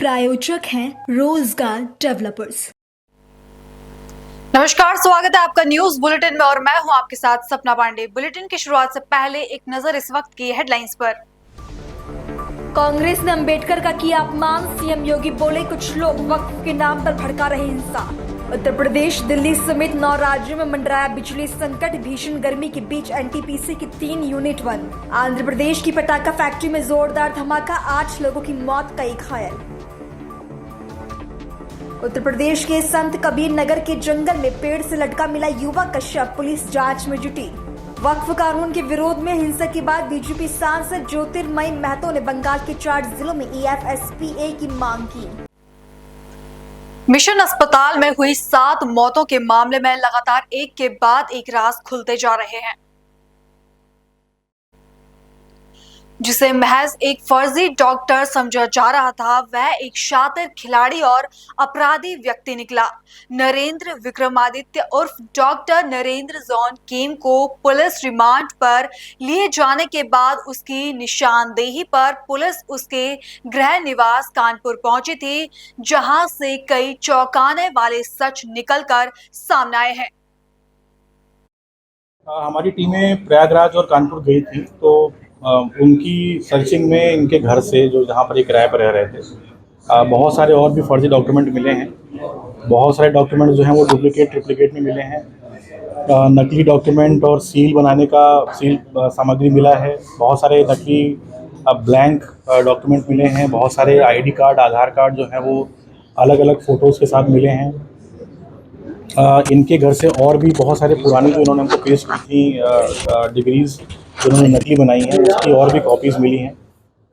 प्रायोजक हैं रोजगार डेवलपर्स। नमस्कार, स्वागत है आपका न्यूज बुलेटिन में और मैं हूं आपके साथ सपना पांडे। बुलेटिन की शुरुआत से पहले एक नजर इस वक्त की हेडलाइंस पर। कांग्रेस ने अंबेडकर का किया अपमान, सीएम योगी बोले कुछ लोग वक्फ के नाम पर भड़का रहे हिंसा। उत्तर प्रदेश, दिल्ली समेत 9 राज्यों में मंडराया बिजली संकट, भीषण गर्मी के बीच एनटीपीसी की 3 यूनिट बंद। आंध्र प्रदेश की पटाखा फैक्ट्री में जोरदार धमाका, 8 लोगों की मौत, कई घायल। उत्तर प्रदेश के संत कबीर नगर के जंगल में पेड़ से लटका मिला युवक का शव, पुलिस जांच में जुटी। वक्फ कानून के विरोध में हिंसा के बाद बीजेपी सांसद ज्योतिर्मय महतो ने बंगाल के 4 जिलों में EFSPA की मांग की। मिशन अस्पताल में हुई 7 मौतों के मामले में लगातार एक के बाद एक राज खुलते जा रहे हैं। जिसे महज एक फर्जी डॉक्टर समझा जा रहा था, वह एक शातिर खिलाड़ी और अपराधी व्यक्ति निकला। नरेंद्र विक्रमादित्य उर्फ डॉक्टर नरेंद्र जॉन केम को पुलिस रिमांड पर लिए जाने के बाद उसकी निशानदेही पर पुलिस उसके गृह निवास कानपुर पहुंची थी, जहां से कई चौंकाने वाले सच निकलकर सामने आए हैं। हमारी टीमें प्रयागराज और कानपुर गई थी, तो उनकी सर्चिंग में इनके घर से, जो जहाँ पर ये किराए पर रह रहे थे, बहुत सारे और भी फर्जी डॉक्यूमेंट मिले हैं। बहुत सारे डॉक्यूमेंट जो हैं वो ट्रिप्लिकेट में मिले हैं। नकली डॉक्यूमेंट और सील बनाने का सामग्री मिला है। बहुत सारे नकली ब्लैंक डॉक्यूमेंट मिले हैं। बहुत सारे ID कार्ड, आधार कार्ड जो हैं वो अलग अलग फ़ोटोज़ के साथ मिले हैं। इनके घर से और भी बहुत सारे पुरानी जो इन्होंने हमको पेश की थी डिग्रीज़ जिन्होंने नकली बनाई हैं, उसकी और भी कॉपीज़ मिली हैं।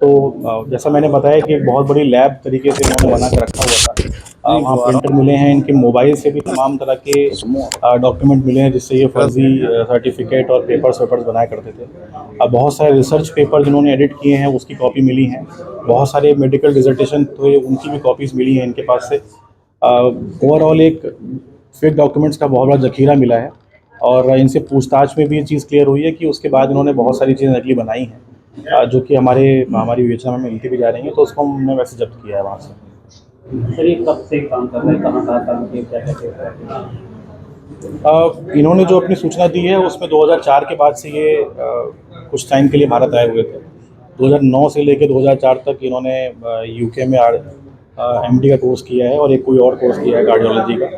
तो जैसा मैंने बताया कि एक बहुत बड़ी लैब तरीके से इन्होंने बना कर रखा हुआ था। वहाँ प्रिंटर मिले हैं। इनके मोबाइल से भी तमाम तरह के डॉक्यूमेंट मिले हैं, जिससे ये फर्जी सर्टिफिकेट और पेपर्स बनाया करते थे। अब बहुत सारे रिसर्च पेपर जिन्होंने एडिट किए हैं उसकी कॉपी मिली हैं। बहुत सारे मेडिकल डिसर्टेशन थे, उनकी भी कॉपीज़ मिली हैं इनके पास से। ओवरऑल एक फेक डॉक्यूमेंट्स का बहुत बड़ा जखीरा मिला है और इनसे पूछताछ में भी ये चीज़ क्लियर हुई है कि उसके बाद इन्होंने बहुत सारी चीज़ें नकली बनाई हैं, जो कि हमारी विवेचना में मिलती भी जा रही हैं। तो उसको हमने वैसे जब्त किया है वहाँ से। सर, ये कब से काम कर रहे हैं, कहाँ काम किए, क्या इन्होंने जो अपनी सूचना दी है उसमें 2004 के बाद से ये कुछ टाइम के लिए भारत आए हुए थे। 2009 से लेकर 2004 तक इन्होंने UK में MD का कोर्स किया है और एक कोई और कोर्स किया है कार्डियोलॉजी का।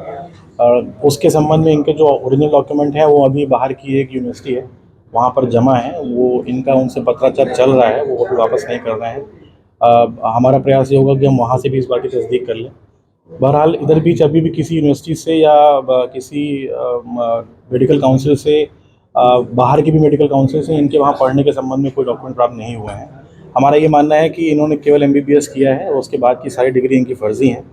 उसके संबंध में इनके जो ओरिजिनल डॉक्यूमेंट हैं वो अभी बाहर की एक यूनिवर्सिटी है वहाँ पर जमा है। वो इनका उनसे पत्राचार चल रहा है, वो अभी वापस नहीं कर रहे हैं। हमारा प्रयास ये होगा कि हम वहाँ से भी इस बात की तस्दीक कर लें। बहरहाल इधर बीच अभी भी किसी यूनिवर्सिटी से या किसी मेडिकल काउंसिल से, बाहर की भी मेडिकल काउंसिल से इनके वहाँ पढ़ने के संबंध में कोई डॉक्यूमेंट प्राप्त नहीं हुए हैं। हमारा ये मानना है कि इन्होंने केवल MBBS किया है और उसके बाद की सारी डिग्री इनकी फर्जी हैं।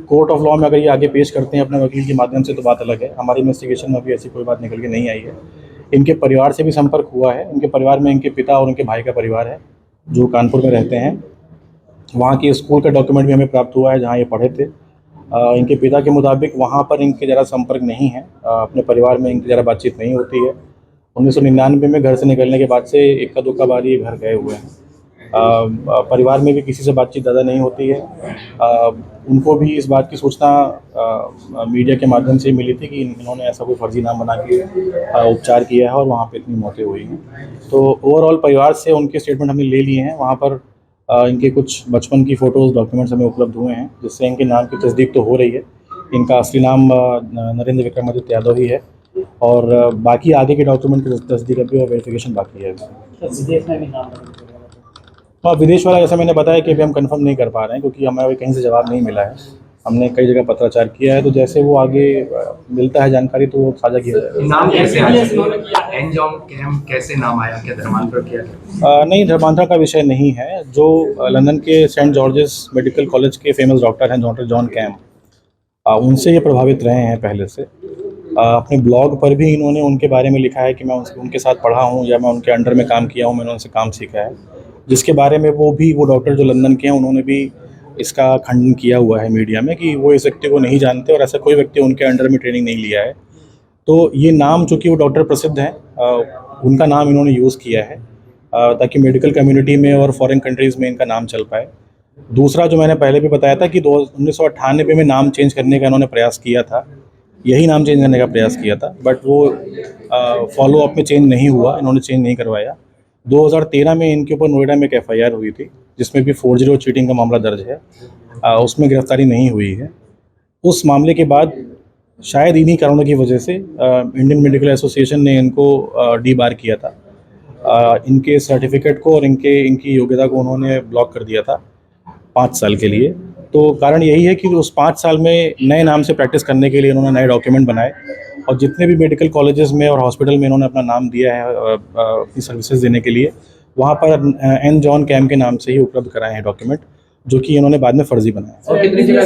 कोर्ट ऑफ लॉ में अगर ये आगे पेश करते हैं अपने वकील के माध्यम से तो बात अलग है। हमारी इन्वेस्टिगेशन में अभी ऐसी कोई बात निकल के नहीं आई है। इनके परिवार से भी संपर्क हुआ है। इनके परिवार में इनके पिता और उनके भाई का परिवार है जो कानपुर में रहते हैं। वहाँ के स्कूल का डॉक्यूमेंट भी हमें प्राप्त हुआ है जहाँ ये पढ़े थे। इनके पिता के मुताबिक वहाँ पर इनके ज़रा संपर्क नहीं है, अपने परिवार में इनकी ज़रा बातचीत नहीं होती है। 1999 में घर से निकलने के बाद से इक्का दुक्का बार ये घर गए हुए हैं। परिवार में भी किसी से बातचीत ज़्यादा नहीं होती है। उनको भी इस बात की सूचना मीडिया के माध्यम से मिली थी कि इन्होंने ऐसा कोई फर्जी नाम बना के उपचार किया है और वहाँ पे इतनी मौतें हुई हैं। तो ओवरऑल परिवार से उनके स्टेटमेंट हमने ले लिए हैं। वहाँ पर इनके कुछ बचपन की फ़ोटोज़, डॉक्यूमेंट्स हमें उपलब्ध हुए हैं, जिससे इनके नाम की तस्दीक तो हो रही है। इनका असली नाम नरेंद्र विक्रमादित्य यादव ही है और बाकी आगे के डॉक्यूमेंट की तस्दीक अभी और वेरिफिकेशन बाकी है। विदेश में भी नाम? हाँ, विदेश वाला जैसा मैंने बताया कि अभी हम कंफर्म नहीं कर पा रहे हैं क्योंकि हमें अभी कहीं से जवाब नहीं मिला है। हमने कई जगह पत्राचार किया है, तो जैसे वो आगे मिलता है जानकारी तो वो साझा किया जाएगा। नाम कैसे आया? एनजॉन केम कैसे नाम आया? क्या धर्मांतरण किया? नहीं, धर्मांतरण का विषय नहीं है। जो लंदन के सेंट जॉर्जेस मेडिकल कॉलेज के फेमस डॉक्टर हैं डॉक्टर जॉन कैम, उनसे ये प्रभावित रहे हैं पहले से। अपने ब्लॉग पर भी इन्होंने उनके बारे में लिखा है कि मैं उनके साथ पढ़ा हूँ या मैं उनके अंडर में काम किया हूँ, मैंने उनसे काम सीखा है, जिसके बारे में वो डॉक्टर जो लंदन के हैं उन्होंने भी इसका खंडन किया हुआ है मीडिया में कि वो इस व्यक्ति को नहीं जानते और ऐसा कोई व्यक्ति उनके अंडर में ट्रेनिंग नहीं लिया है। तो ये नाम, चूँकि वो डॉक्टर प्रसिद्ध हैं, उनका नाम इन्होंने यूज़ किया है ताकि मेडिकल कम्युनिटी में और फॉरेन कंट्रीज़ में इनका नाम चल पाए। दूसरा जो मैंने पहले भी बताया था कि 1998 में नाम चेंज करने का इन्होंने प्रयास किया था, यही नाम चेंज करने का प्रयास किया था, बट वो फॉलो अप में चेंज नहीं हुआ, इन्होंने चेंज नहीं करवाया। 2013 में इनके ऊपर नोएडा में एक FIR हुई थी जिसमें भी फोर्जरी और चीटिंग का मामला दर्ज है, उसमें गिरफ्तारी नहीं हुई है। उस मामले के बाद शायद इन्हीं कारणों की वजह से इंडियन मेडिकल एसोसिएशन ने इनको डीबार किया था। इनके सर्टिफिकेट को और इनकी योग्यता को उन्होंने ब्लॉक कर दिया था 5 साल के लिए। तो कारण यही है कि उस 5 साल में नए नाम से प्रैक्टिस करने के लिए इन्होंने नए डॉक्यूमेंट बनाए और जितने भी मेडिकल कॉलेजेस में और हॉस्पिटल में इन्होंने अपना नाम दिया है अपनी सर्विसेज देने के लिए, वहाँ पर एन जॉन कैम के नाम से ही उपलब्ध कराए हैं डॉक्यूमेंट, जो कि इन्होंने बाद में फर्जी बनाए। और कितनी जगह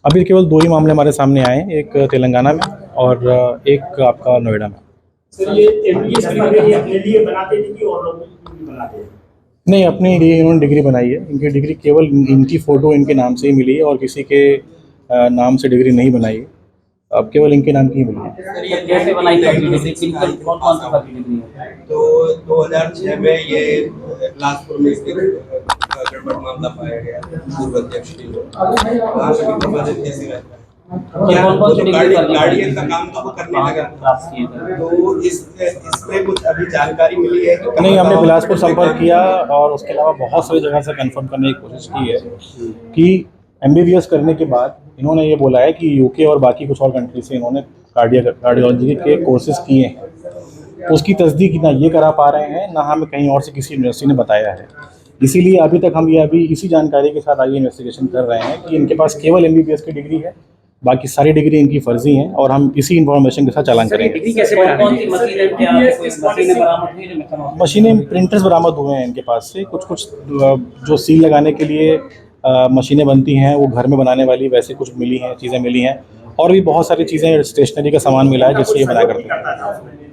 अभी केवल 2 ही मामले हमारे सामने आए हैं, एक तेलंगाना में और एक आपका नोएडा में। सर ये MBBS की डिग्री अपने लिए बनाते थे कि और लोगों के लिए बनाते हैं? नहीं, अपने लिए इन्होंने डिग्री बनाई है। इनकी डिग्री केवल इनकी फ़ोटो इनके नाम से ही मिली है और किसी के नाम से डिग्री नहीं बनाई है, अब केवल इनके नाम की ही मिली है। कैसे बनाई डिग्री, कौन कौन सी डिग्री है? तो 2006 में ये बिलासपुर में एक गड़बड़ मामला पाया गया, पूर्व अध्यक्ष की वहाँ से भी प्रबंधित कैसे रहता है, क्या वो तो गार्डियन का काम तो वो करने लगा, तो इसमें कुछ अभी जानकारी मिली है कि नहीं, हमने बिलासपुर संपर्क किया और उसके अलावा बहुत सारी जगह से कंफर्म करने की कोशिश की है कि MBBS करने के बाद इन्होंने ये बोला है कि UK और बाकी कुछ और कंट्री से इन्होंने कार्डियोलॉजी के कोर्सेज किए हैं, उसकी तस्दीक ना ये करा पा रहे हैं, ना हमें कहीं और से किसी यूनिवर्सिटी ने बताया है। इसीलिए अभी तक हम ये अभी इसी जानकारी के साथ आगे इन्वेस्टिगेशन कर रहे हैं कि इनके पास केवल MBBS की डिग्री है, बाकी सारी डिग्री इनकी फर्जी हैं और हम इसी इन्फॉर्मेशन के साथ चालान करेंगे। मशीनें, प्रिंटर्स बरामद हुए हैं इनके पास से, कुछ जो सील लगाने के लिए मशीनें बनती हैं वो घर में बनाने वाली वैसे कुछ मिली हैं, चीज़ें मिली हैं, और भी बहुत सारी चीज़ें, स्टेशनरी का सामान मिला है जिससे ये बनाया करते हैं।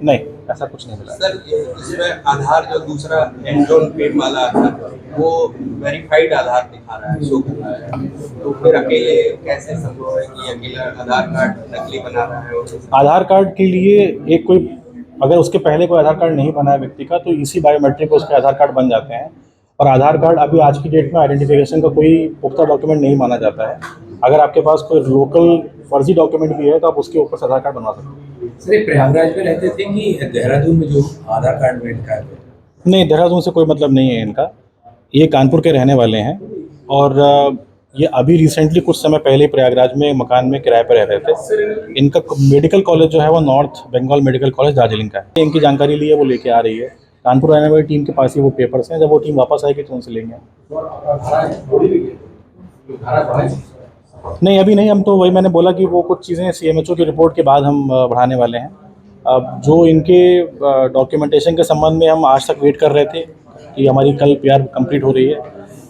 नहीं, ऐसा कुछ नहीं मिला। सर इसमें आधार जो दूसरा एनजॉन पेड वाला आधार वो वेरीफाइड आधार दिखा रहा है, शो कर रहा है, तो फिर अकेले कैसे संभव है कि अकेला आधार कार्ड नकली बना रहा है? आधार कार्ड के लिए एक कोई अगर उसके पहले कोई आधार कार्ड नहीं बना है व्यक्ति का, तो इसी बायोमेट्रिक पे उसके आधार कार्ड बन जाते हैं। और आधार कार्ड अभी आज की डेट में आइडेंटिफिकेशन का कोई पुख्ता डॉक्यूमेंट नहीं माना जाता है। अगर आपके पास कोई लोकल फर्जी डॉक्यूमेंट भी है तो आप उसके ऊपर से आधार कार्ड बनवा सकते हैं। सर ये प्रयागराज में रहते थे कि देहरादून में जो आधार कार्ड में इनका है? नहीं, देहरादून से कोई मतलब नहीं है इनका, ये कानपुर के रहने वाले हैं और ये अभी रिसेंटली कुछ समय पहले प्रयागराज में मकान में किराए पर रह रहे थे। इनका मेडिकल कॉलेज जो है वो North Bengal Medical College Darjeeling का है। इनकी जानकारी ली है, वो लेके आ रही है। कानपुर रहने वाली टीम के पास ही वो पेपर्स हैं, जब वो टीम वापस आएगी तो उनसे लेंगे। नहीं, अभी नहीं, हम तो वही मैंने बोला कि वो कुछ चीज़ें CMHO की रिपोर्ट के बाद हम बढ़ाने वाले हैं। अब जो इनके डॉक्यूमेंटेशन के संबंध में हम आज तक वेट कर रहे थे कि हमारी कल PR कंप्लीट हो रही है,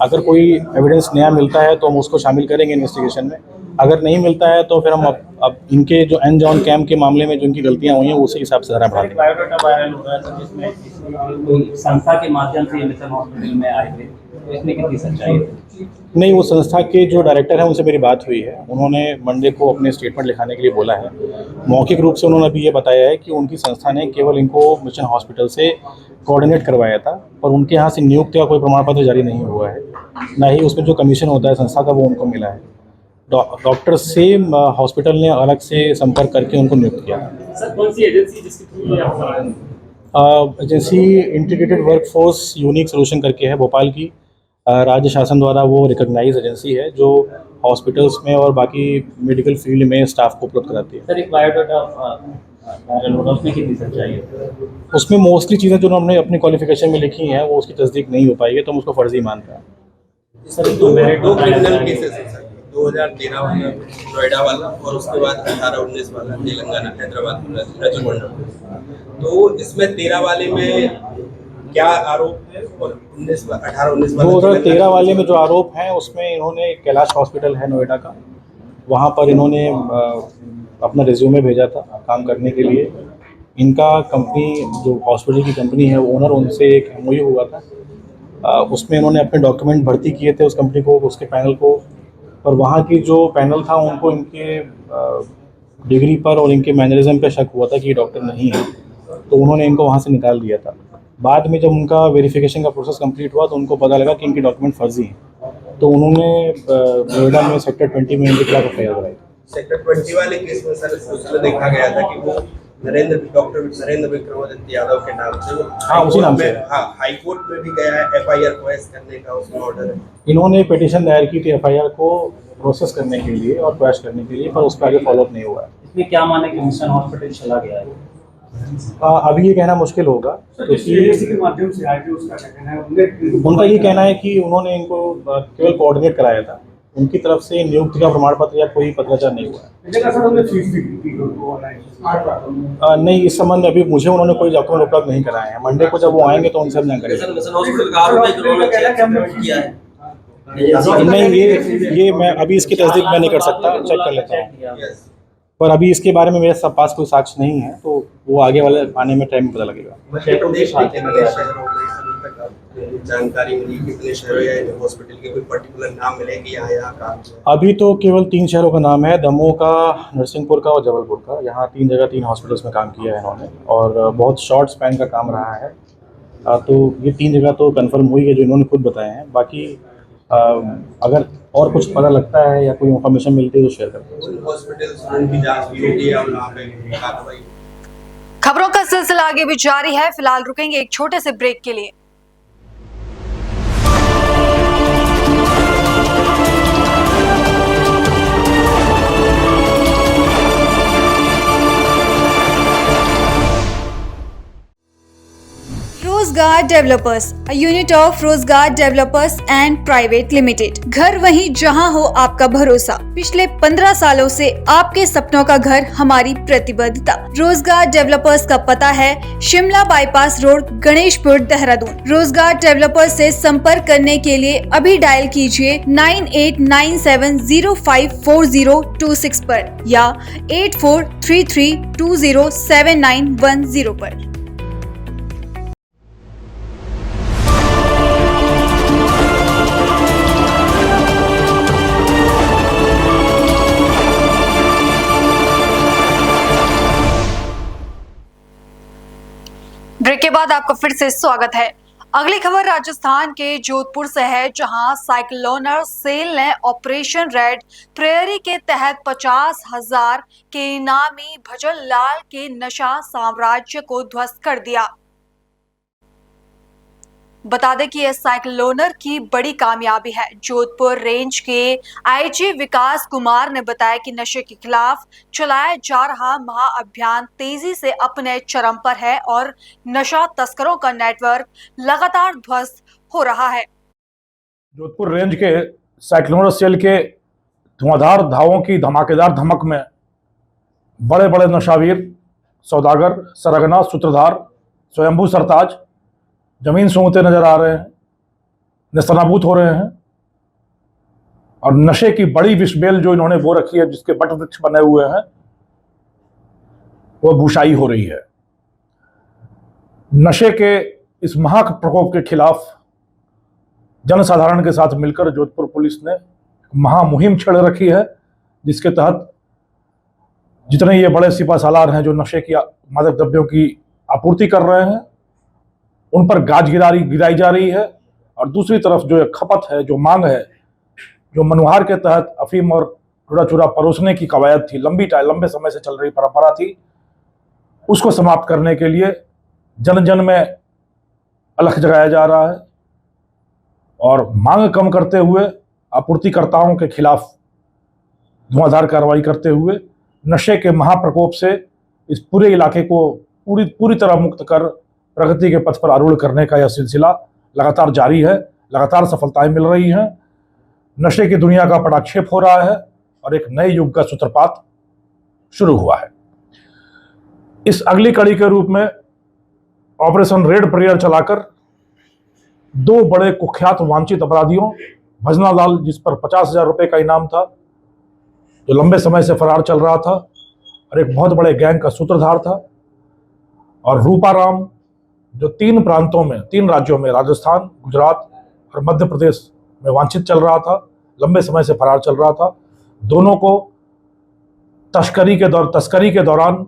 अगर कोई एविडेंस नया मिलता है तो हम उसको शामिल करेंगे इन्वेस्टिगेशन में। अगर नहीं मिलता है तो फिर हम अब इनके जो एन जॉन कैम के मामले में जो इनकी गलतियां हुई हैं उसी हिसाब से ज़रा बढ़ा देंगे। बायोडाटा वायरल हो रहा है जिसमें संस्था के माध्यम से मिशन हॉस्पिटल में आए थे, तो इसमें कितनी सच्चाई है? नहीं, वो संस्था के जो डायरेक्टर हैं उनसे मेरी बात हुई है, उन्होंने मंडे को अपने स्टेटमेंट लिखाने के लिए बोला है। मौखिक रूप से उन्होंने अभी ये बताया है कि उनकी संस्था ने केवल इनको मिशन हॉस्पिटल से कोऑर्डिनेट करवाया था और उनके यहाँ से नियुक्ति का कोई प्रमाण पत्र जारी नहीं हुआ है, ना ही उसमें जो कमीशन होता है संस्था का वो उनको मिला है। डॉक्टर से हॉस्पिटल ने अलग से संपर्क करके उनको नियुक्त किया। सर कौन सी एजेंसी जिसके थ्रू ये आप agency integrated workforce unique solution करके है भोपाल की, राज्य शासन द्वारा वो रिकॉग्नाइज एजेंसी है जो हॉस्पिटल्स में और बाकी मेडिकल फील्ड में स्टाफ को उपलब्ध कराती है। सर एक बायोडाटा वायरल हो रहा है, उसमें कितनी सच्चाई है? उसमें मोस्टली चीज़ें जो उन्होंने अपनी क्वालिफिकेशन में लिखी हैं वो उसकी तस्दीक नहीं हो पाई है, तो हम उसको फर्जी मानते हैं। सर दो क्रिमिनल केसेस हैं सर, 2013 वाला नोएडा वाला और उसके बाद 18-19 वाला तेलंगाना हैदराबाद रजमंडल। तो इसमें 13 वाले में क्या आरोप है और 18-19 वाला 2013 वाले में जो आरोप हैं उसमें इन्होंने कैलाश हॉस्पिटल है नोएडा का, वहाँ पर इन्होंने अपना रिज्यूमे भेजा था काम करने के लिए। इनका कंपनी जो हॉस्पिटल की कंपनी है ओनर, उनसे एक MOU हुआ था, उसमें इन्होंने अपने डॉक्यूमेंट भर्ती किए थे उस कंपनी को, उसके पैनल को, और वहाँ की जो पैनल था उनको इनके डिग्री पर और इनके मैनरिज्म पर शक हुआ था कि ये डॉक्टर नहीं है, तो उन्होंने इनको वहाँ से निकाल दिया था। बाद में जब उनका वेरिफिकेशन का प्रोसेस कंप्लीट हुआ तो उनको पता लगा कि इनके डॉक्यूमेंट फर्जी हैं, तो उन्होंने नोएडा में सेक्टर 20 में इनके खिलाफ एफआईआर कराई। सेक्टर 20 वाले केस में सर उसमें देखा गया था कि वो डॉक्टर नरेंद्र विक्रमादित्य यादव के नाम से हाँ, उसी नाम से। हाँ, हाई कोर्ट में भी गया है, एफआईआर क्वेश करने का उसमें ऑर्डर है। इन्होंने पिटीशन दायर की थी एफआईआर को प्रोसेस करने के लिए और क्वैश करने के लिए, पर उस पर आगे फॉलोअप नहीं हुआ है। इसमें क्या माने कि मिशन हॉस्पिटल चला गया है? अभी ये कहना मुश्किल होगा क्योंकि के माध्यम से आगे उसका क्या कहना है, उनका ये कहना है कि उन्होंने इनको केवल कोऑर्डिनेट कराया था, उनकी तरफ से नियुक्ति का प्रमाण पत्र या कोई पत्राचार नहीं हुआ है। सर हमने फीस भी दी उनको ऑनलाइन। नहीं, इस संबंध में अभी मुझे उन्होंने कोई डॉक्यूमेंट उपलब्ध नहीं कराए हैं। मंडे को जब वो आएंगे तो उनसे हम जानकारी नहीं, ये मैं अभी इसकी तस्दीक मैं नहीं कर सकता, चेक कर लेता हूँ, पर अभी इसके बारे में मेरे पास कोई साक्ष्य नहीं है, तो वो आगे वाले आने में टाइम पता लगेगा। प्रदेश में कितने शहरों में अभी तक आपको जानकारी मिली, कितने शहरों या हॉस्पिटल के कोई पर्टिकुलर नाम मिलेंगे यहाँ काम? अभी तो केवल 3 शहरों का नाम है, दमोह का, नरसिंहपुर का और जबलपुर का। यहाँ 3 जगह 3 हॉस्पिटल्स में काम किया है इन्होंने और बहुत शॉर्ट स्पैन का काम रहा है। तो ये 3 जगह तो कंफर्म हुई है जो इन्होंने खुद बताए हैं। बाकी अगर और कुछ पता लगता है या कोई इन्फॉर्मेशन मिलती है तो शेयर करते हैं। हॉस्पिटल की जांच भी होगी और वहाँ पे कार्रवाई। खबरों का सिलसिला आगे भी जारी है। फिलहाल रुकेंगे एक छोटे से ब्रेक के लिए। रोजगार डेवलपर्स, अ यूनिट ऑफ रोजगार डेवलपर्स एंड प्राइवेट लिमिटेड। घर वहीं जहां हो आपका भरोसा। पिछले 15 सालों से आपके सपनों का घर हमारी प्रतिबद्धता। रोजगार डेवलपर्स का पता है शिमला बाईपास रोड, गणेशपुर, देहरादून। रोजगार डेवलपर्स से संपर्क करने के लिए अभी डायल कीजिए 9897054026 पर या 8433207910 पर। ब्रेक के बाद आपका फिर से स्वागत है। अगली खबर राजस्थान के जोधपुर से है, जहां साइक्लोनर सेल ने ऑपरेशन रेड प्रेयरी के तहत 50,000 के इनामी भजन लाल के नशा साम्राज्य को ध्वस्त कर दिया। बता दें कि यह साइक्लोनर की बड़ी कामयाबी है। जोधपुर रेंज के आईजी विकास कुमार ने बताया कि नशे के खिलाफ चलाया जा रहा महाअभियान तेजी से अपने चरम पर है और नशा तस्करों का नेटवर्क लगातार ध्वस्त हो रहा है। जोधपुर रेंज के साइक्लोनर सेल के धुआंधार धावों की धमाकेदार धमक में बड़े बड़े नशावीर, सौदागर, सरगना, सूत्रधार, स्वयंभू सरताज जमीन सूंघते नजर आ रहे हैं, नेस्तनाबूद हो रहे हैं और नशे की बड़ी विषबेल जो इन्होंने बो रखी है, जिसके बट वृक्ष बने हुए हैं, वो भूशाई हो रही है। नशे के इस महा प्रकोप के खिलाफ जनसाधारण के साथ मिलकर जोधपुर पुलिस ने महामुहिम छेड़ रखी है, जिसके तहत जितने ये बड़े सिपासालार हैं जो नशे की मादक द्रव्यों की आपूर्ति कर रहे हैं, उन पर गाज गिराई जा रही है और दूसरी तरफ जो खपत है, जो मांग है, जो मनुहार के तहत अफीम और चूड़ा चूड़ा परोसने की कवायद थी, लंबे समय से चल रही परंपरा थी, उसको समाप्त करने के लिए जन जन में अलख जगाया जा रहा है और मांग कम करते हुए आपूर्तिकर्ताओं के खिलाफ धुआंधार कार्रवाई करते हुए नशे के महाप्रकोप से इस पूरे इलाके को पूरी तरह मुक्त कर प्रगति के पथ पर आरूढ़ करने का यह सिलसिला लगातार जारी है। लगातार सफलताएं मिल रही हैं। नशे की दुनिया का पटाक्षेप हो रहा है और एक नए युग का सूत्रपात शुरू हुआ है। इस अगली कड़ी के रूप में ऑपरेशन रेड प्रेयर चलाकर 2 बड़े कुख्यात वांछित अपराधियों, भजना लाल जिस पर 50,000 रुपए का इनाम था, जो लंबे समय से फरार चल रहा था और एक बहुत बड़े गैंग का सूत्रधार था, और रूपाराम जो 3 राज्यों में, राजस्थान, गुजरात और मध्य प्रदेश में वांछित चल रहा था, लंबे समय से फरार चल रहा था। दोनों को तस्करी के दौरान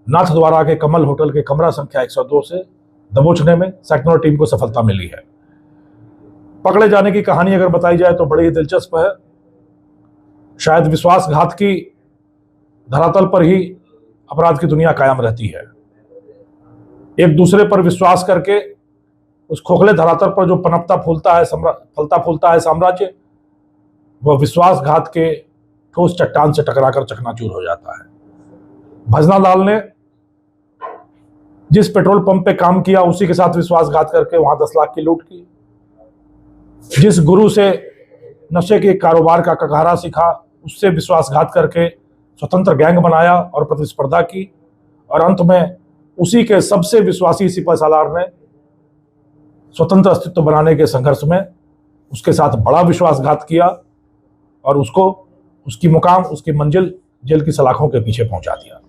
नाथद्वारा के कमल होटल के कमरा संख्या 102 से दबोचने में सेक्टर टीम को सफलता मिली है। पकड़े जाने की कहानी अगर बताई जाए तो बड़ी ही दिलचस्प है। शायद विश्वासघात की धरातल पर ही अपराध की दुनिया कायम रहती है। एक दूसरे पर विश्वास करके उस खोखले धरातल पर जो पनपता फूलता है साम्राज्य, वह विश्वासघात के ठोस चट्टान से टकराकर चकनाचूर हो जाता है। भजनालाल ने जिस पेट्रोल पंप पे काम किया उसी के साथ विश्वासघात करके वहां 10 लाख की लूट की। जिस गुरु से नशे के कारोबार का ककारा सीखा उससे विश्वासघात करके स्वतंत्र गैंग बनाया और प्रतिस्पर्धा की, और अंत में उसी के सबसे विश्वासी सिपहसालार ने स्वतंत्र अस्तित्व बनाने के संघर्ष में उसके साथ बड़ा विश्वासघात किया और उसको उसकी मुकाम, उसकी मंजिल जेल की सलाखों के पीछे पहुंचा दिया।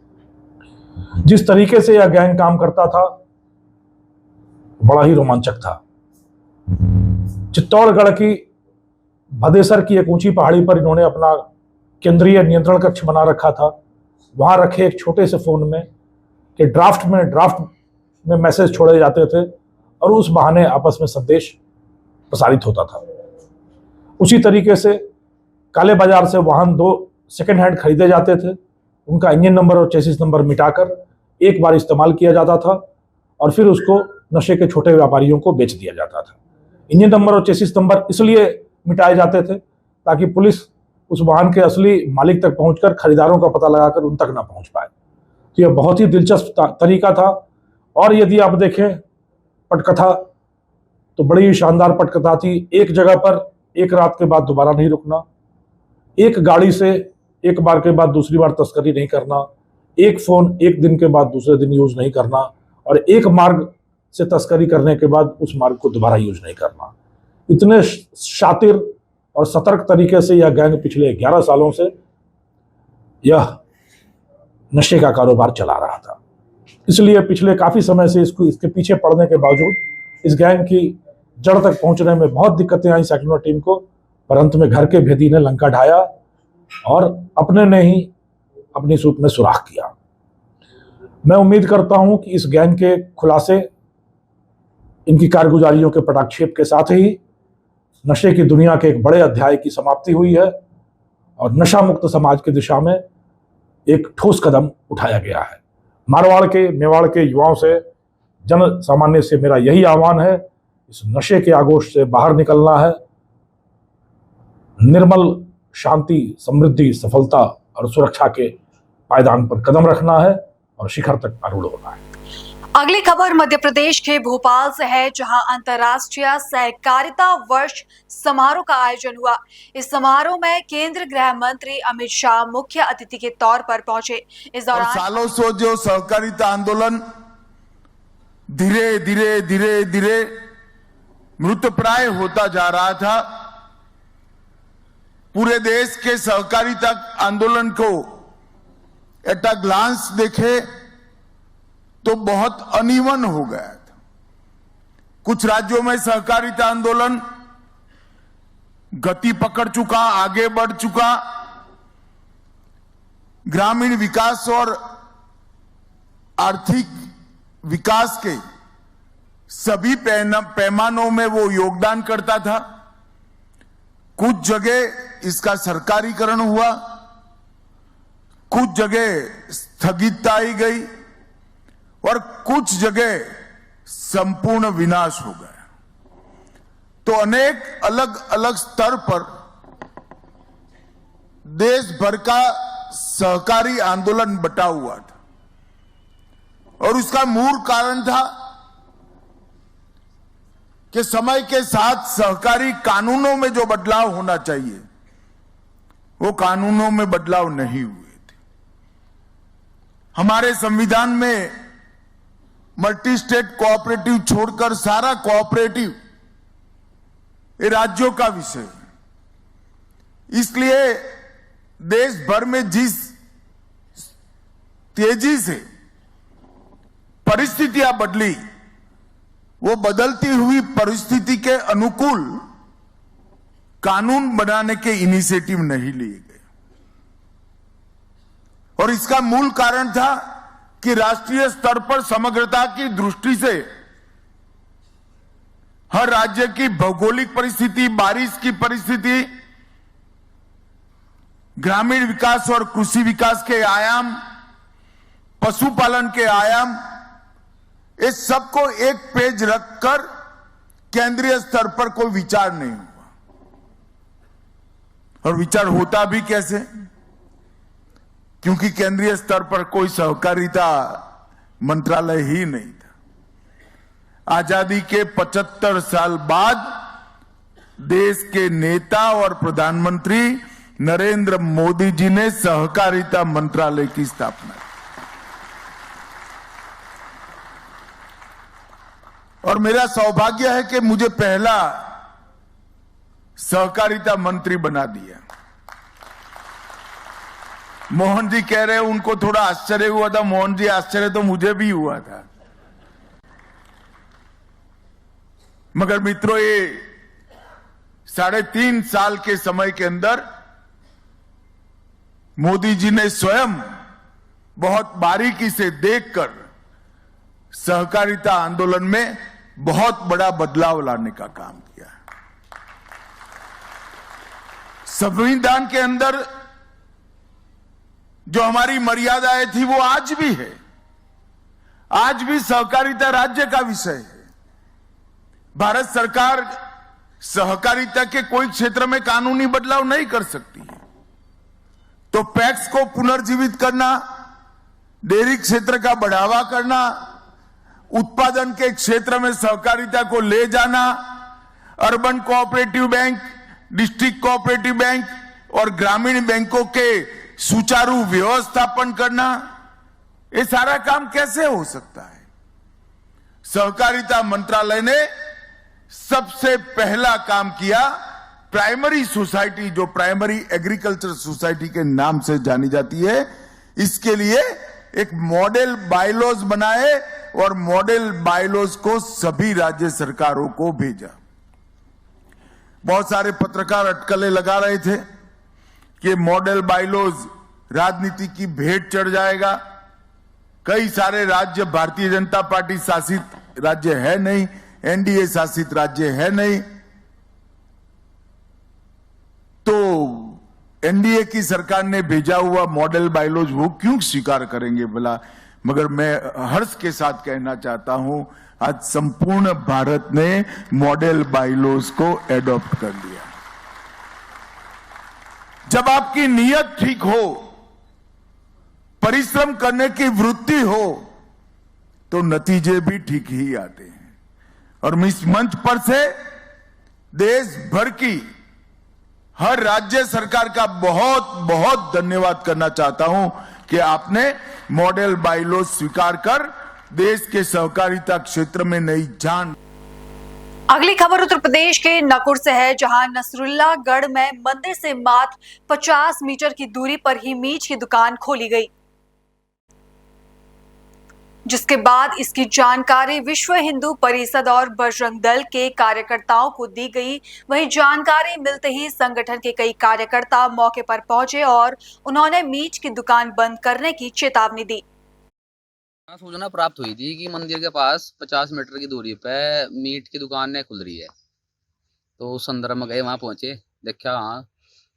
जिस तरीके से यह गैंग काम करता था बड़ा ही रोमांचक था। चित्तौड़गढ़ की भदेसर की एक ऊंची पहाड़ी पर इन्होंने अपना केंद्रीय नियंत्रण कक्ष बना रखा था। वहां रखे एक छोटे से फोन में कि ड्राफ्ट में मैसेज छोड़े जाते थे और उस बहाने आपस में संदेश प्रसारित होता था। उसी तरीके से काले बाजार से वाहन 2 सेकेंड हैंड खरीदे जाते थे। उनका इंजन नंबर और चेसिस नंबर मिटाकर एक बार इस्तेमाल किया जाता था और फिर उसको नशे के छोटे व्यापारियों को बेच दिया जाता था। इंजन नंबर और चेसिस नंबर इसलिए मिटाए जाते थे ताकि पुलिस उस वाहन के असली मालिक तक पहुंचकर खरीदारों का पता लगाकर उन तक ना पहुंच पाए। तो यह बहुत ही दिलचस्प तरीका था। और यदि आप देखें पटकथा तो बड़ी ही शानदार पटकथा थी। एक जगह पर एक रात के बाद दोबारा नहीं रुकना, एक गाड़ी से एक बार के बाद दूसरी बार तस्करी नहीं करना, एक फोन एक दिन के बाद दूसरे दिन यूज नहीं करना, और एक मार्ग से तस्करी करने के बाद उस मार्ग को दोबारा यूज नहीं करना। इतने शातिर और सतर्क तरीके से यह गैंग पिछले 11 सालों से यह नशे का कारोबार चला रहा था। इसलिए पिछले काफी समय से इसके पीछे पड़ने के बावजूद इस गैंग की जड़ तक पहुंचने में बहुत दिक्कतें आई सेक्टर टीम को, पर अंत में घर के भेदी ने लंका ढाया और अपने ने ही अपनी सूत में सुराख किया। मैं उम्मीद करता हूं कि इस गैंग के खुलासे, इनकी कारगुजारियों के पटाक्षेप के साथ ही नशे की दुनिया के एक बड़े अध्याय की समाप्ति हुई है और नशा मुक्त समाज की दिशा में एक ठोस कदम उठाया गया है। मारवाड़ के, मेवाड़ के युवाओं से, जन सामान्य से मेरा यही आह्वान है, इस नशे के आगोश से बाहर निकलना है, निर्मल शांति, समृद्धि, सफलता और सुरक्षा के पायदान पर कदम रखना है और शिखर तक आरूढ़ होना है। अगली खबर मध्य प्रदेश के भोपाल से है, जहां अंतर्राष्ट्रीय सहकारिता वर्ष समारोह का आयोजन हुआ। इस समारोह में केंद्रीय गृह मंत्री अमित शाह मुख्य अतिथि के तौर पर पहुंचे। इस दौरान सालों से जो सहकारिता आंदोलन धीरे धीरे मृतप्राय होता जा रहा था, पूरे देश के सहकारिता आंदोलन को एट अ ग्लांस देखे तो बहुत अनइवन हो गया था। कुछ राज्यों में सहकारिता आंदोलन गति पकड़ चुका, आगे बढ़ चुका, ग्रामीण विकास और आर्थिक विकास के सभी पैमानों में वो योगदान करता था। कुछ जगह इसका सरकारीकरण हुआ, कुछ जगह स्थगितता आई गई और कुछ जगह संपूर्ण विनाश हो गया। तो अनेक अलग अलग स्तर पर देश भर का सहकारी आंदोलन बटा हुआ था और उसका मूल कारण था कि समय के साथ सहकारी कानूनों में जो बदलाव होना चाहिए वो कानूनों में बदलाव नहीं हुए थे। हमारे संविधान में मल्टी स्टेट कोऑपरेटिव छोड़कर सारा कोऑपरेटिव ये राज्यों का विषय है। इसलिए देश भर में जिस तेजी से परिस्थितियां बदली, वो बदलती हुई परिस्थिति के अनुकूल कानून बनाने के इनिशिएटिव नहीं लिए गए और इसका मूल कारण था कि राष्ट्रीय स्तर पर समग्रता की दृष्टि से हर राज्य की भौगोलिक परिस्थिति, बारिश की परिस्थिति, ग्रामीण विकास और कृषि विकास के आयाम, पशुपालन के आयाम, इस सबको एक पेज रखकर केंद्रीय स्तर पर कोई विचार नहीं हुआ। और विचार होता भी कैसे? क्योंकि केंद्रीय स्तर पर कोई सहकारिता मंत्रालय ही नहीं था। आजादी के 75 साल बाद देश के नेता और प्रधानमंत्री नरेंद्र मोदी जी ने सहकारिता मंत्रालय की स्थापना की। और मेरा सौभाग्य है कि मुझे पहला सहकारिता मंत्री बना दिया। मोहन जी कह रहे हैं उनको थोड़ा आश्चर्य हुआ था। मोहन जी, आश्चर्य तो मुझे भी हुआ था। मगर मित्रों, ये 3.5 साल के समय के अंदर मोदी जी ने स्वयं बहुत बारीकी से देखकर सहकारिता आंदोलन में बहुत बड़ा बदलाव लाने का काम किया। संविधान के अंदर जो हमारी मर्यादाएं थी वो आज भी है। आज भी सहकारिता राज्य का विषय है। भारत सरकार सहकारिता के कोई क्षेत्र में कानूनी बदलाव नहीं कर सकती है। तो पैक्स को पुनर्जीवित करना, डेयरी क्षेत्र का बढ़ावा करना, उत्पादन के क्षेत्र में सहकारिता को ले जाना, urban cooperative bank, district cooperative bank और ग्रामीण बैंकों के सुचारू व्यवस्थापन करना, ये सारा काम कैसे हो सकता है? सहकारिता मंत्रालय ने सबसे पहला काम किया, प्राइमरी सोसाइटी, जो प्राइमरी एग्रीकल्चर सोसाइटी के नाम से जानी जाती है, इसके लिए एक मॉडल बायलॉज बनाए और मॉडल बायलॉज को सभी राज्य सरकारों को भेजा। बहुत सारे पत्रकार अटकलें लगा रहे थे कि मॉडल बायलॉज राजनीति की भेंट चढ़ जाएगा। कई सारे राज्य भारतीय जनता पार्टी शासित राज्य है नहीं, एनडीए शासित राज्य है नहीं, तो एनडीए की सरकार ने भेजा हुआ मॉडल बायलॉज वो क्यों स्वीकार करेंगे भला? मगर मैं हर्ष के साथ कहना चाहता हूं, आज संपूर्ण भारत ने मॉडल बायलॉज को एडॉप्ट कर लिया। जब आपकी नीयत ठीक हो, परिश्रम करने की वृत्ति हो, तो नतीजे भी ठीक ही आते हैं। और मैं इस मंच पर से देश भर की हर राज्य सरकार का बहुत बहुत धन्यवाद करना चाहता हूं कि आपने मॉडल बायलॉज स्वीकार कर देश के सहकारिता क्षेत्र में नई जान। अगली खबर उत्तर प्रदेश के नकुड़ से है, जहां नसरुल्लागढ़ में मंदिर से मात्र 50 मीटर की दूरी पर ही मीट की दुकान खोली गई, जिसके बाद इसकी जानकारी विश्व हिंदू परिषद और बजरंग दल के कार्यकर्ताओं को दी गई। वहीं जानकारी मिलते ही संगठन के कई कार्यकर्ता मौके पर पहुंचे और उन्होंने मीट की दुकान बंद करने की चेतावनी दी। सूचना प्राप्त हुई थी कि मंदिर के पास 50 मीटर की दूरी पे मीट की दुकान खुल रही है, तो उस संदर्भ में गए, वहाँ पहुंचे, देखा हाँ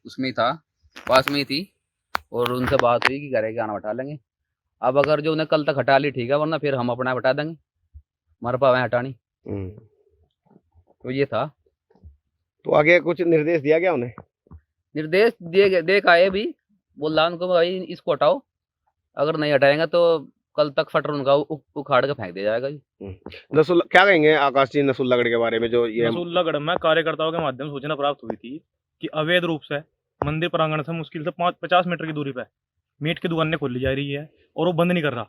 उसमें ही था, पास में ही थी, और उनसे बात हुई कि घरे के आना हटा लेंगे। अब अगर जो उन्हें कल तक हटा ली ठीक है, वरना फिर हम अपना हटा देंगे, हमारे पास है हटानी। तो ये था। तो आगे कुछ निर्देश दिया गया उन्हें? निर्देश देख आए भी, बोला उनको भाई इसको हटाओ, अगर नहीं हटाएंगे तो कल तक फटर उनका उखाड़ के फेंक दिया जाएगा जी। क्या कहेंगे आकाश जी नसरुल्लागढ़ के बारे में? जो ये नसरुल्लागढ़ में कार्यकर्ताओं के माध्यम से सूचना प्राप्त हुई थी कि अवैध रूप से मंदिर प्रांगण से मुश्किल से 50 मीटर की दूरी पे मीट की दुकानें खोली जा रही है और वो बंद नहीं कर रहा।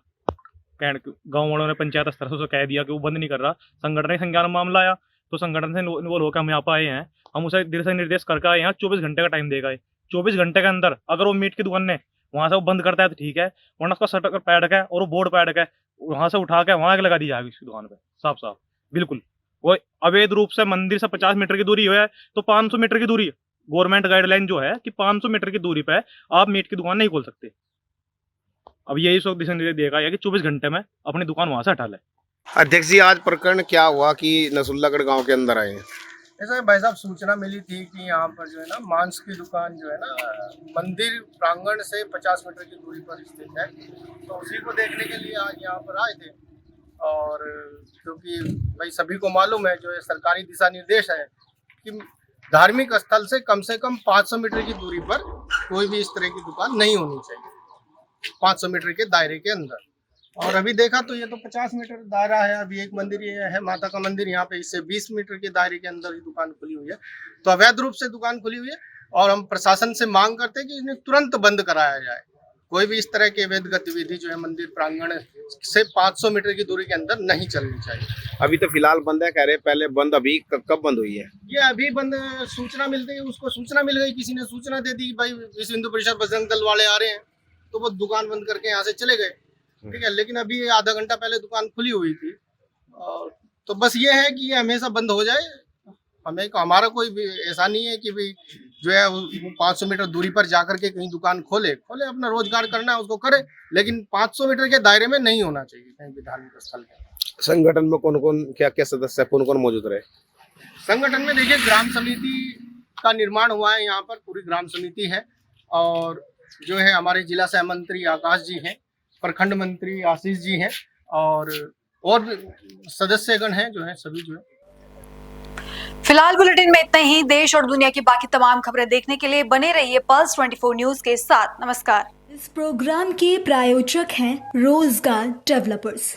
गाँव वालों ने पंचायत स्तर से कह दिया कि वो बंद नहीं कर रहा। संगठन के संज्ञान में मामला आया तो संगठन से इन्वॉल्व होकर हम यहाँ पर आए हैं, हम उसे दिशा निर्देश करके आए हैं। 24 घंटे का टाइम देगा, 24 घंटे के अंदर अगर वो मीट की दुकान ने वहाँ से वो बंद करता है तो ठीक है, वरना उसका शटर पैड है और वो बोर्ड पैड है, वहाँ से उठा के वहाँ लगा दी जाएगी उसकी दुकान पे, साफ साफ बिल्कुल। वो अवैध रूप से मंदिर से 50 मीटर की दूरी है तो 500 मीटर की दूरी, गवर्नमेंट गाइडलाइन जो है कि 500 मीटर की दूरी पे आप मीट की दुकान नहीं खोल सकते। अब यही सब दिशा निर्देश देगा कि 24 घंटे में अपनी दुकान वहां से हटा ले। अध्यक्ष जी, आज प्रकरण क्या हुआ कि नसुल्लागढ़ गांव के अंदर आए हैं? ऐसा है भाई साहब, सूचना मिली थी कि यहाँ पर जो है ना मांस की दुकान जो है ना मंदिर प्रांगण से 50 मीटर की दूरी पर स्थित है। तो उसी को देखने के लिए आज यहाँ पर आए थे। और क्योंकि भाई सभी को मालूम है, जो है सरकारी दिशा निर्देश है कि धार्मिक स्थल से कम 500 मीटर की दूरी पर कोई भी इस तरह की दुकान नहीं होनी चाहिए, 500 मीटर के दायरे के अंदर। और अभी देखा तो ये तो 50 मीटर दायरा है। अभी एक मंदिर ये है माता का मंदिर, यहाँ पे इससे 20 मीटर के दायरे के अंदर ही दुकान खुली हुई है। तो अवैध रूप से दुकान खुली हुई है और हम प्रशासन से मांग करते हैं कि इन्हें तुरंत बंद कराया जाए। कोई भी इस तरह की अवैध गतिविधि जो है मंदिर प्रांगण से 500 मीटर की दूरी के अंदर नहीं चलनी चाहिए। अभी तो फिलहाल बंद है कह रहे, पहले बंद, अभी कब बंद हुई है? ये अभी बंद, सूचना मिलती है, उसको सूचना मिल गई, किसी ने सूचना दे दी भाई विश्व हिंदू परिषद बजरंग दल वाले आ रहे हैं, तो वो दुकान बंद करके यहाँ से चले गए। ठीक है, लेकिन अभी आधा घंटा पहले दुकान खुली हुई थी। और तो बस ये है कि ये हमेशा बंद हो जाए। हमें हमारा कोई भी ऐसा नहीं है कि भाई जो है वो 500 मीटर दूरी पर जाकर के कहीं दुकान खोले, अपना रोजगार करना है उसको करे, लेकिन 500 मीटर के दायरे में नहीं होना चाहिए कहीं भी धार्मिक स्थल के। संगठन में कौन कौन क्या क्या सदस्य है, कौन कौन मौजूद रहे? संगठन में देखिए ग्राम समिति का निर्माण हुआ है, यहाँ पर पूरी ग्राम समिति है। और जो है हमारे जिला सह मंत्री आकाश जी हैं, प्रखंड मंत्री आशीष जी हैं, और सदस्यगण हैं जो है सभी जो है। फिलहाल बुलेटिन में इतना ही। देश और दुनिया की बाकी तमाम खबरें देखने के लिए बने रहिए पल्स 24 न्यूज के साथ। नमस्कार। इस प्रोग्राम के प्रायोजक हैं रोजगार डेवलपर्स।